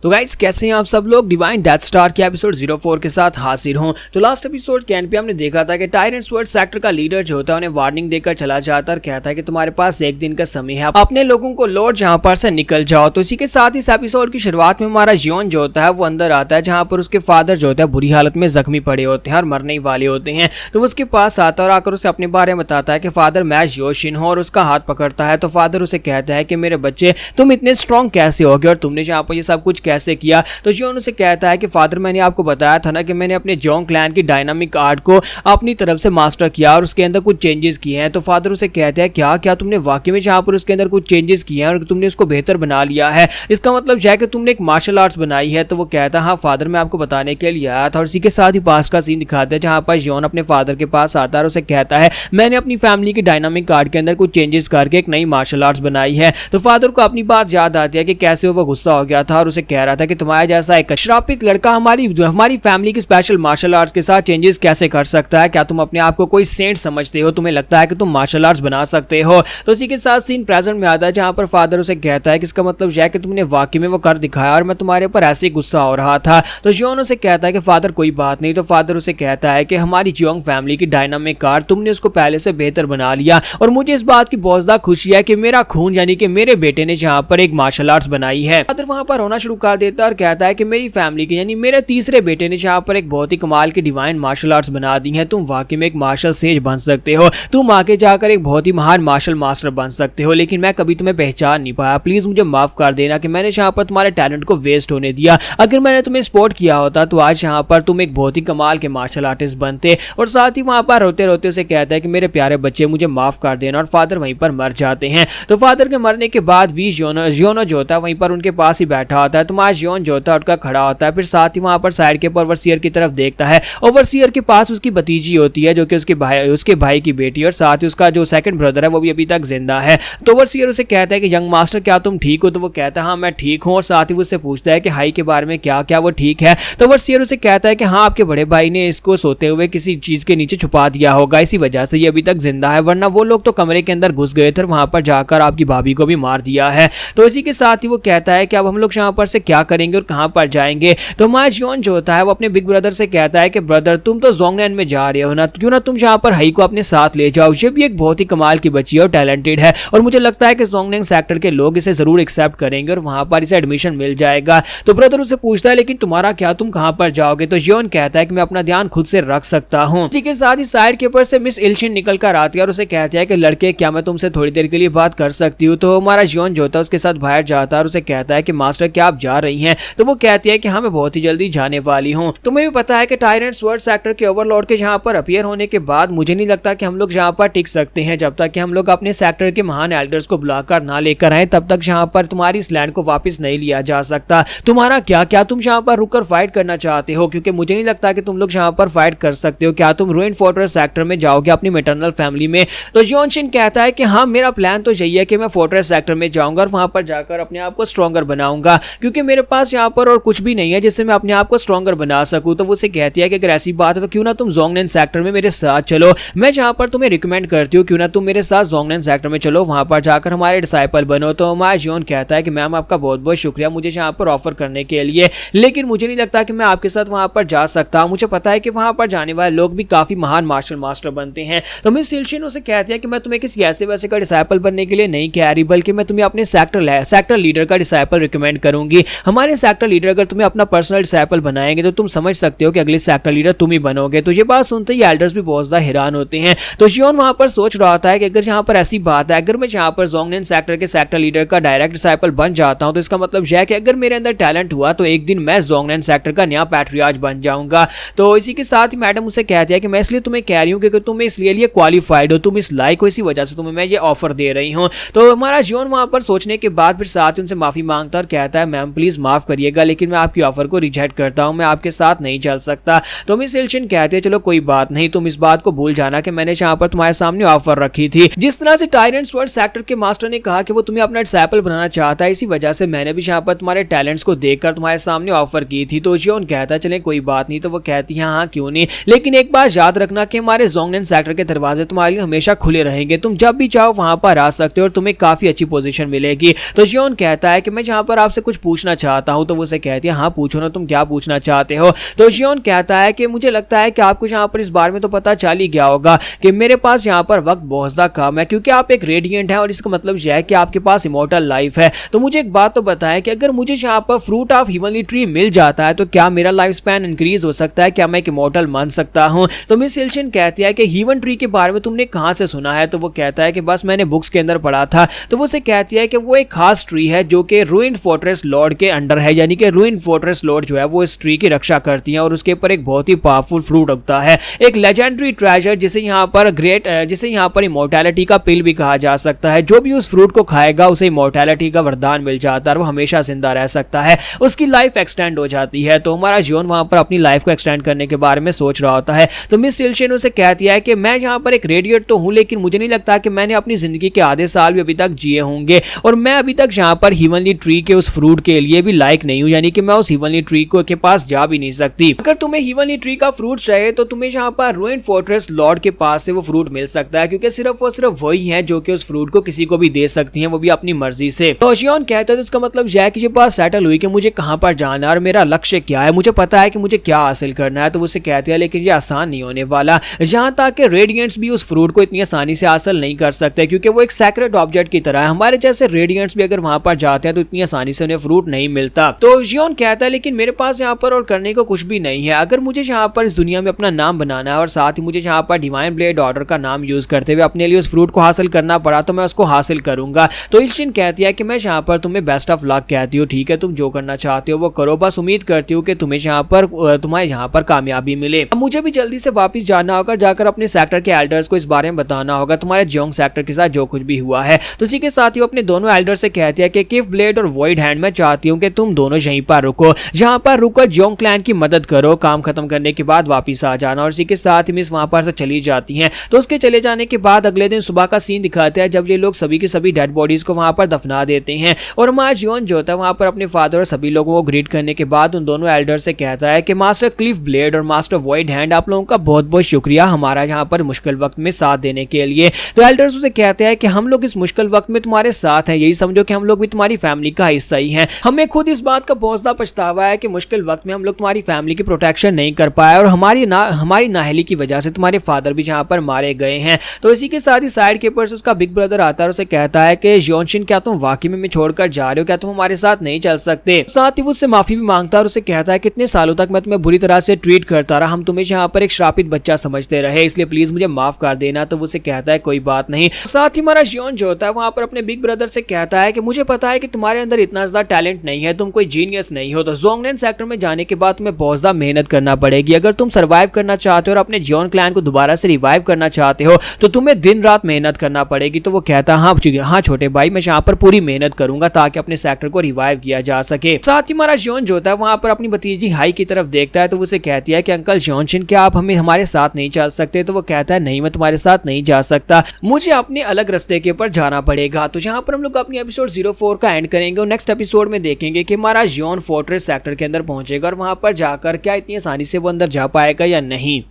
तो गाइस कैसे हैं आप सब लोग। डिवाइन डेथ स्टार के एपिसोड 04 के साथ हाजिर हूं। तो लास्ट एपिसोड के एंड पे हमने देखा था कि टायरेंट स्वर्ड सेक्टर का लीडर जो होता है उन्हें वार्निंग देकर चला जाता है और कहता है कि तुम्हारे पास एक दिन का समय है, अपने लोगों को लौट जहां पर से निकल जाओ। तो इसी के साथ इस एपिसोड की शुरुआत में हमारा जियोन जो होता है वो अंदर आता है, जहां पर उसके फादर जो होता है बुरी हालत में जख्मी पड़े होते हैं और मरने वाले होते हैं। तो वो उसके पास आता है और आकर उसे अपने बारे में बताता है कि फादर मैं योशिन हूं, और उसका हाथ पकड़ता है। तो फादर उसे कहता है कि मेरे बच्चे तुम इतने स्ट्रॉन्ग कैसे हो गए और तुमने जहाँ पर ये सब कुछ कैसे किया। तो जियोन उसे कहता है कि फादर मैंने आपको बताया था ना कि मैंने अपने जोंग क्लैन की डायनामिक आर्ट को अपनी तरफ से मास्टर किया और उसके अंदर कुछ चेंजेस किए हैं। तो फादर उसे कहता है क्या क्या तुमने वाकई में जहाँ पर उसके अंदर कुछ चेंजेस किए हैं और तुमने उसको बेहतर बना लिया है, इसका मतलब है कि तुमने एक मार्शल आर्ट्स बनाई है। तो वो कहता है हाँ फादर मैं आपको बताने के लिए आया था। और इसी के साथ ही पास का सीन दिखाते हैं जहाँ पर जियोन अपने फादर के पास आता है और उसे कहता है मैंने अपनी फैमिली की डायनामिक आर्ट के अंदर कुछ चेंजेस करके एक नई मार्शल आर्ट्स बनाई है। तो फादर को अपनी बात याद आती है कि कैसे वो गुस्सा हो गया था और उसे कह रहा था कि तुम्हारे जैसा एक श्रापित लड़का हमारी फैमिली की स्पेशल मार्शल आर्ट्स के साथ चेंजेस कैसे कर सकता है। क्या तुम अपने आप को कोई सेंट समझते हो, तुम्हें लगता है कि तुम मार्शल आर्ट्स बना सकते हो। तो इसी के साथ सीन प्रेजेंट में आता है जहां पर फादर उसे कहता है कि इसका मतलब यह है कि तुमने वाकई में वो कर दिखाया और मैं तुम्हारे ऊपर ऐसे ही गुस्सा हो रहा था। तो जियोन उसे कहता है कि फादर कोई बात नहीं। तो फादर उसे कहता है कि हमारी जियोंग फैमिली की डायनामिक कार तुमने उसको पहले से बेहतर बना लिया और मुझे इस बात की बहुत ज्यादा खुशी है कि मेरा खून यानी कि मेरे बेटे ने जहां पर एक मार्शल आर्ट्स बनाई है। फादर वहां पर रोना शुरू कर देता है और कहता है कि मेरी फैमिली की यानी मेरे तीसरे बेटे ने जहां पर एक बहुत ही कमाल की डिवाइन मार्शल आर्ट्स बना दी है। तुम वाकई में एक मार्शल सेज बन सकते हो, तुम आगे जाकर एक बहुत ही महान मार्शल मास्टर बन सकते हो, लेकिन मैं कभी तुम्हें पहचान नहीं पाया। प्लीज मुझे माफ कर देना कि मैंने जहां पर तुम्हारे टैलेंट को वेस्ट होने दिया। अगर मैंने तुम्हें सपोर्ट किया होता तो आज यहाँ पर तुम एक बहुत ही कमाल के मार्शल आर्टिस्ट बनते। और साथ ही वहां पर रोते रोते उसे कहता है कि मेरे प्यारे बच्चे मुझे माफ कर देना। और फादर वहीं पर मर जाते हैं। तो फादर के मरने के बाद भी जियोन जो होता है वहीं पर उनके पास ही बैठा होता है। तो आज जियोन जो होता है उठकर खड़ा होता है, फिर साथ ही वहां पर साइड के ओवरसीयर की तरफ देखता है। ओवरसीयर के पास उसकी भतीजी होती है जो कि उसके भाई की बेटी, और साथ ही उसका जो सेकंड ब्रदर है वो भी अभी तक जिंदा है। तो ओवरसीयर उसे कहता है कि यंग मास्टर क्या तुम ठीक हो। तो वो कहता है हाँ मैं ठीक हूँ। और साथ ही उससे पूछता है कि हाई के बारे में क्या क्या वो ठीक है। तो ओवरसीयर उसे कहता है कि हाँ आपके बड़े भाई ने इसको सोते हुए किसी चीज के नीचे छुपा दिया होगा, इसी वजह से ये अभी तक जिंदा है, वरना वो लोग तो कमरे के अंदर घुस गए थे, वहां पर जाकर आपकी भाभी को भी मार दिया है। तो इसी के साथ ही वो कहता है कि अब हम लोग यहाँ पर से क्या करेंगे और कहां पर जाएंगे। तो जियोन जो होता है वो अपने बिग ब्रदर से कहता है कि ब्रदर तुम तो जोंगनैन में जा रहे हो ना, क्यों ना तुम यहाँ पर हाई को अपने साथ ले जाओ, ये भी एक बहुत ही कमाल की बच्ची है और टैलेंटेड है, और मुझे लगता है कि जोंगनैन सेक्टर के लोग इसे जरूर एक्सेप्ट करेंगे और वहां पर इसे एडमिशन मिल जाएगा। तो ब्रदर उसे पूछता है लेकिन तुम्हारा क्या, तुम कहां पर जाओगे। तो जियोन कहता है कि मैं अपना ध्यान खुद से रख सकता हूं। इसी के साथ ही साइड के ऊपर से मिस इल्शिन निकल कर आती है और उसे कहती है कि लड़के क्या मैं तुमसे थोड़ी देर के लिए बात कर सकती हूँ। तो हमारा जियोन जो होता है उसके साथ बाहर जाता है और उसे कहता है कि मास्टर क्या आप जा रही हैं। तो वो कहती है कि हाँ मैं बहुत ही जल्दी जाने वाली हूँ। तुम्हें भी पता है कि टायरेंट स्वर्ड सेक्टर के ओवरलॉर्ड के जहाँ पर अपीयर होने के बाद मुझे नहीं लगता कि हम लोग जहाँ पर टिक सकते हैं जब तक कि हम लोग अपने सेक्टर के महान एल्डर्स को बुलाकर ना लेकर आए, तब तक जहाँ पर तुम्हारी इस लैंड को वापस नहीं लिया जा सकता। तुम्हारा क्या क्या तुम जहाँ पर रुककर फाइट करना चाहते हो, क्योंकि मुझे नहीं लगता कि तुम लोग जहाँ पर फाइट कर सकते हो। क्या तुम रूइन फोर्ट्रेस सेक्टर में जाओगे अपनी मैटरनल फैमिली में। तो जियोनशिन कहता है कि हाँ मेरा प्लान तो यही है कि मैं फोर्ट्रेस सेक्टर में जाऊंगा और वहां पर जाकर अपने आप को स्ट्रॉन्गर बनाऊंगा, क्योंकि मेरे पास यहाँ पर और कुछ भी नहीं है जिससे मैं अपने आप को स्ट्रॉन्गर बना सकूं। तो वो उसे कहती है कि अगर ऐसी बात है तो क्यों ना तुम जोंगनैन सेक्टर में मेरे साथ चलो, मैं जहां पर तुम्हें रिकमेंड करती हूँ, क्यों ना तुम मेरे साथ जोंगनैन सेक्टर में चलो, वहां पर जाकर हमारे डिसाइपल बनो। तो जियोन कहता है कि मैम आपका बहुत बहुत शुक्रिया मुझे यहाँ पर ऑफर करने के लिए, लेकिन मुझे नहीं लगता कि मैं आपके साथ वहां पर जा सकता हूँ। मुझे पता है कि वहां पर जाने वाले लोग भी काफी महान मार्शल मास्टर बनते हैं। तो मिस इल्शिन उसे कहती है कि मैं तुम्हें किसी ऐसे वैसे का डिसाइपल बनने के लिए नहीं कह रही, बल्कि मैं तुम्हें अपने सेक्टर लीडर का डिसाइपल रिकमेंड करूंगी। हमारे सेक्टर लीडर अगर तुम्हें अपना पर्सनल डिसाइपल बनाएंगे तो तुम समझ सकते हो कि अगले सेक्टर लीडर तुम ही बनोगे। तो ये बात सुनते ही एल्डर्स भी बहुत ज्यादा हैरान होते हैं। तो जियोन वहां पर सोच रहा था कि अगर यहाँ पर ऐसी बात है, अगर मैं यहाँ पर जोंगनैन सेक्टर के सेक्टर लीडर का डायरेक्ट डिसाइपल बन जाता हूं तो इसका मतलब यह है कि अगर मेरे अंदर टैलेंट हुआ तो एक दिन मैं जोंगनैन सेक्टर का नया पैट्रियार्च बन जाऊंगा। तो इसी के साथ ही मैडम उसे कहती है कि मैं इसलिए तुम्हें कह रही हूँ क्योंकि तुम इसलिए लिए क्वालिफाइड हो, तुम इस लायक हो, इसी वजह से तुम्हें मैं ये ऑफर दे रही हूँ। तो हमारा जियोन वहां पर सोचने के बाद फिर साथ ही उनसे माफी मांगता और कहता है मैम प्लीज माफ करिएगा, लेकिन मैं आपकी ऑफर को रिजेक्ट करता हूं, मैं आपके साथ नहीं चल सकता। तो मिस इल्शिन कहते हैं चलो कोई बात नहीं, तुम इस बात को भूल जाना कि मैंने यहाँ पर तुम्हारे सामने ऑफर रखी थी। जिस तरह से टायरेंट स्वर्ड सेक्टर के मास्टर ने कहा कि वो तुम्हें अपना डिसाइपल बनाना चाहता है, इसी वजह से मैंने भी यहाँ पर तुम्हारे टैलेंट्स को देखकर तुम्हारे सामने ऑफर की थी। तो जियोन कहता है चले कोई बात नहीं। तो वो कहती है हाँ क्यों नहीं, लेकिन एक बात याद रखना कि हमारे जोंगनैन सेक्टर के दरवाजे तुम्हारे लिए हमेशा खुले रहेंगे, तुम जब भी चाहो वहां पर आ सकते हो और तुम्हें काफी अच्छी पोजीशन मिलेगी। तो जियोन कहता है कि मैं यहाँ पर आपसे कुछ पूछना पूछना चाहता हूँ। तो वो उसे कहती है हाँ पूछो ना, तुम क्या पूछना चाहते हो। तो जियोन कहता है कि मुझे लगता है कि आपको यहाँ पर इस बारे में तो पता चल ही गया होगा कि मेरे पास यहाँ पर वक्त बहुत ज्यादा कम है, क्योंकि आप एक रेडिएंट हैं और इसका मतलब यह है कि आपके पास इमॉर्टल लाइफ है। तो मुझे एक बात तो बताएं कि अगर मुझे यहाँ पर फ्रूट ऑफ हीवनली ट्री मिल जाता है तो क्या मेरा लाइफ स्पैन इंक्रीज हो सकता है, क्या मैं एक इमॉर्टल बन सकता हूँ। तो मिस सिल्शन कहती है कि हीवन ट्री के बारे में तुमने कहां से सुना है। तो वो कहता है कि बस मैंने बुक्स के अंदर पढ़ा था। तो वो उसे कहती है कि वो एक खास ट्री है जो कि रूइंड फोर्ट्रेस लॉर्ड के अंडर है, यानी कि रूइंड फोर्ट्रेस लॉर्ड जो है वो इस ट्री की रक्षा करती है और उसके ऊपर एक बहुत ही पावरफुल फ्रूट उगता है, एक लेजेंडरी ट्रेजर जिसे यहाँ पर इमॉर्टैलिटी का पिल भी कहा जा सकता है। जो भी उस फ्रूट को खाएगा उसे इमॉर्टैलिटी का वरदान मिल जाता है और वो हमेशा जिंदा रह सकता है, उसकी लाइफ एक्सटेंड हो जाती है। तो हमारा जियोन वहां पर अपनी लाइफ को एक्सटेंड करने के बारे में सोच रहा होता है। तो मिस सिल्शन उसे कहती है कि मैं यहाँ पर एक रेडिएट तो हूँ, लेकिन मुझे नहीं लगता कि मैंने अपनी जिंदगी के आधे साल भी अभी तक जिए होंगे और मैं अभी तक यहाँ पर हीवनली ट्री के उस फ्रूट के लिए भी लायक नहीं हूँ, यानी कि मैं उस हीवनली ट्री को के पास जा भी नहीं सकती। अगर तुम्हें हीवनली ट्री का फ्रूट चाहिए तो तुम्हें यहाँ पर रूइंड फोर्ट्रेस लॉर्ड के पास से वो फ्रूट मिल सकता है, क्योंकि सिर्फ और सिर्फ वही है जो कि उस फ्रूट को किसी को भी दे सकती हैं, वो भी अपनी मर्जी से। तो जियोन कहता है तो इसका मतलब यह है कि बात सेटल हुई कि मुझे कहां पर जाना है और मेरा लक्ष्य क्या है, मुझे पता है कि मुझे क्या हासिल करना है। तो वो उसे कहती है लेकिन ये आसान नहीं होने वाला, जहां तक कि रेडिएंट्स भी उस फ्रूट को इतनी आसानी से हासिल नहीं कर सकते, क्योंकि वो एक सैक्रेड ऑब्जेक्ट की तरह है। हमारे जैसे रेडिएंट्स भी अगर वहां पर जाते हैं तो इतनी आसानी से उन्हें फ्रूट नहीं मिलता। तो जियोन कहता है लेकिन मेरे पास यहाँ पर और करने को कुछ भी नहीं है, अगर मुझे यहाँ पर इस दुनिया में अपना नाम बनाना है और साथ ही मुझे यहाँ पर डिवाइन ब्लेड ऑर्डर का नाम यूज करते हुए अपने लिए उस फ्रूट को हासिल करना पड़ा तो मैं उसको हासिल करूंगा। तो इल्शिन कहती है कि मैं यहाँ पर तुम्हें बेस्ट ऑफ लक कहती हूँ, ठीक है तुम जो करना चाहते हो वो करो, बस उम्मीद करती हूँ कि तुम्हें यहाँ पर कामयाबी मिले। अब मुझे भी जल्दी से वापस जाना होगा, जाकर अपने सेक्टर के एल्डर्स को इस बारे में बताना होगा तुम्हारे जियोंग सेक्टर के साथ जो कुछ भी हुआ है। तो इसी के साथ ही वो अपने दोनों एल्डर से कहती है कि किफ ब्लेड और वॉइड हैंड मैं चाहती हूँ कि तुम दोनों यहीं पर रुको, जहां पर रुको जियोंग क्लैन की मदद करो, काम खत्म करने के बाद वापिस आ जाना। और इसी के साथ ही मिस वहां पर से चली जाती हैं। तो उसके चले जाने के बाद अगले दिन सुबह का सीन दिखाते हैं जब ये लोग सभी की सभी डेड बॉडीज को वहां पर दफना देते हैं और हमारा जियोन जो होता है वहां पर अपने फादर और सभी लोगों को ग्रीट करने के बाद उन दोनों एल्डर से कहता है कि मास्टर क्लिफ ब्लेड और मास्टर वॉइड हैंड आप लोगों का बहुत बहुत शुक्रिया हमारा यहाँ पर मुश्किल वक्त में साथ देने के लिए। तो एल्डर्स उसे कहते हैं कि हम लोग इस मुश्किल वक्त में तुम्हारे साथ हैं, यही समझो कि हम लोग भी तुम्हारी फैमिली का हिस्सा ही हैं। हमें खुद इस बात का बहुत ज्यादा पछतावा है कि मुश्किल वक्त में हम लोग तुम्हारी फैमिली की प्रोटेक्शन नहीं कर पाए और हमारी नाहली की वजह से तुम्हारे फादर भी यहाँ पर मारे गए हैं। तो इसी के साथ ही साइड के ऊपर से उसका बिग ब्रदर आता है और उसे कहता है कि जियोनशिन क्या तुम वाकई में छोड़कर जा रहे हो, क्या तुम हमारे साथ नहीं चल सकते। साथ ही वो उससे माफी भी मांगता है और उसे कहता है कितने सालों तक मैं तुम्हें बुरी तरह से ट्रीट करता रहा, हम तुम्हें यहाँ पर एक श्रापित बच्चा समझते रहे, इसलिए प्लीज मुझे माफ कर देना। तो वो उसे कहता है कोई बात नहीं। साथ ही हमारा जियोन जो होता है वहां पर अपने बिग ब्रदर से कहता है कि मुझे पता है कि तुम्हारे अंदर इतना ज्यादा टैलेंट नहीं है, तुम कोई जीनियस नहीं हो, तो जोंगनेन सेक्टर में जाने के बाद तुम्हें बहुत ज्यादा मेहनत करना पड़ेगी। अगर तुम सर्वाइव करना चाहते हो और अपने जियोन क्लैन को दोबारा से रिवाइव करना चाहते हो तो तुम्हें दिन रात मेहनत करना पड़ेगी। तो वो कहता है हाँ छोटे भाई, मैं यहाँ पर पूरी मेहनत करूंगा ताकि अपने सेक्टर को रिवाइव किया जा सके। साथ ही हमारा जियोन जो होता है वहां पर अपनी भतीजी हाई की तरफ देखता है तो वो उसे कहती है कि अंकल जियोनशिन क्या आप हमारे साथ नहीं चल सकते। तो वो कहता है नहीं, मैं तुम्हारे साथ नहीं जा सकता, मुझे अपने अलग रास्ते के ऊपर जाना पड़ेगा। तो यहाँ पर हम लोग अपनी एपिसोड 04 का एंड करेंगे और नेक्स्ट एपिसोड में देखेंगे कि हमारा जियोन फोर्ट्रेस सेक्टर के अंदर पहुंचेगा और वहां पर जाकर क्या इतनी आसानी से वो अंदर जा पाएगा या नहीं।